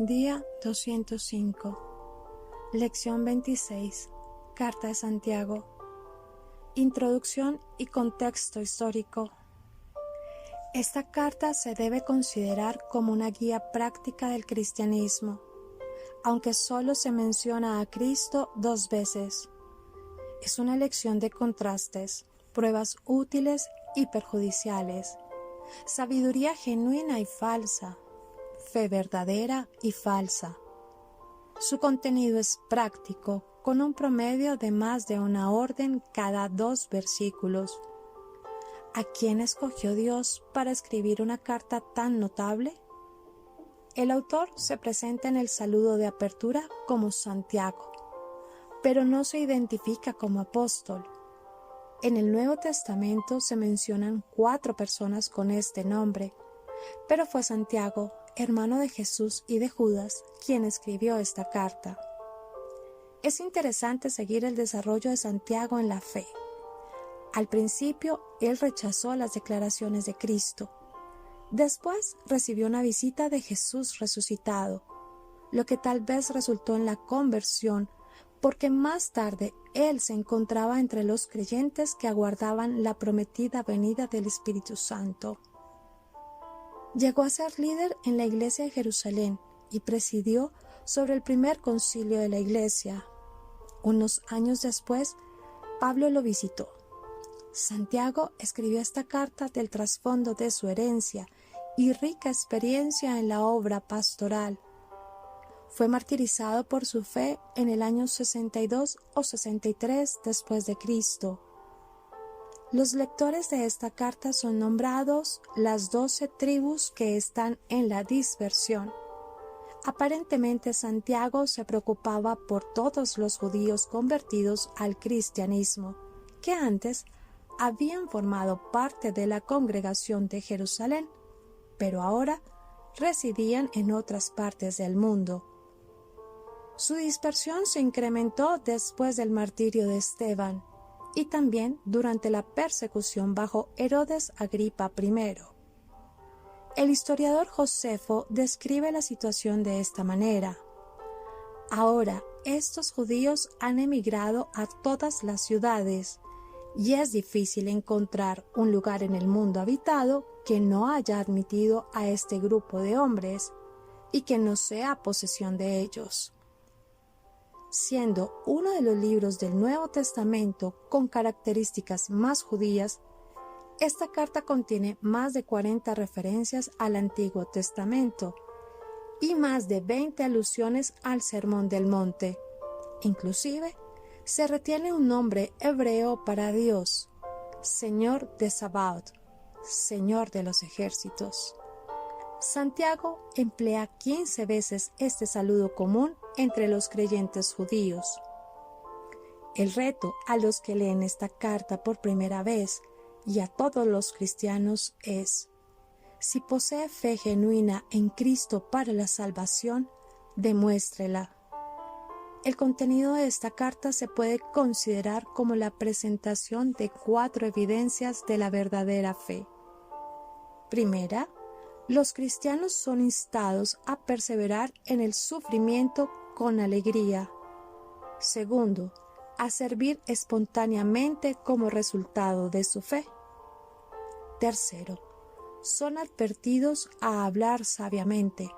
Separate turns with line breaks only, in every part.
Día 205. Lección 26. Carta de Santiago. Introducción y contexto histórico. Esta carta se debe considerar como una guía práctica del cristianismo, aunque solo se menciona a Cristo 2 veces. Es una lección de contrastes, pruebas útiles y perjudiciales, sabiduría genuina y falsa, fe verdadera y falsa. Su contenido es práctico, con un promedio de más de una orden cada 2 versículos. ¿A quién escogió Dios para escribir una carta tan notable? El autor se presenta en el saludo de apertura como Santiago, pero no se identifica como apóstol. En el Nuevo Testamento se mencionan 4 personas con este nombre, pero fue Santiago, hermano de Jesús y de Judas, quien escribió esta carta. Es interesante seguir el desarrollo de Santiago en la fe. Al principio, él rechazó las declaraciones de Cristo. Después recibió una visita de Jesús resucitado, lo que tal vez resultó en la conversión, porque más tarde él se encontraba entre los creyentes que aguardaban la prometida venida del Espíritu Santo. Llegó a ser líder en la iglesia de Jerusalén y presidió sobre el primer concilio de la iglesia. Unos años después, Pablo lo visitó. Santiago escribió esta carta del trasfondo de su herencia y rica experiencia en la obra pastoral. Fue martirizado por su fe en el año 62 o 63 después de Cristo. Los lectores de esta carta son nombrados las 12 tribus que están en la dispersión. Aparentemente Santiago se preocupaba por todos los judíos convertidos al cristianismo, que antes habían formado parte de la congregación de Jerusalén, pero ahora residían en otras partes del mundo. Su dispersión se incrementó después del martirio de Esteban y también durante la persecución bajo Herodes Agripa I. El historiador Josefo describe la situación de esta manera. Ahora, estos judíos han emigrado a todas las ciudades, y es difícil encontrar un lugar en el mundo habitado que no haya admitido a este grupo de hombres y que no sea posesión de ellos. Siendo uno de los libros del Nuevo Testamento con características más judías, esta carta contiene más de 40 referencias al Antiguo Testamento y más de 20 alusiones al Sermón del Monte. Inclusive, se retiene un nombre hebreo para Dios, Señor de Sabaoth, Señor de los ejércitos. Santiago emplea 15 veces este saludo común entre los creyentes judíos. El reto a los que leen esta carta por primera vez y a todos los cristianos es: si posee fe genuina en Cristo para la salvación, demuéstrela. El contenido de esta carta se puede considerar como la presentación de 4 evidencias de la verdadera fe. Primera, los cristianos son instados a perseverar en el sufrimiento con alegría. Segundo, a servir espontáneamente como resultado de su fe. Tercero, son advertidos a hablar sabiamente.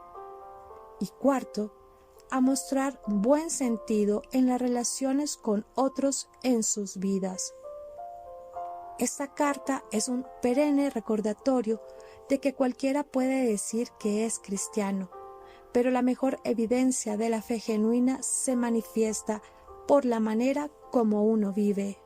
Y cuarto, a mostrar buen sentido en las relaciones con otros en sus vidas. Esta carta es un perenne recordatorio de que cualquiera puede decir que es cristiano, pero la mejor evidencia de la fe genuina se manifiesta por la manera como uno vive.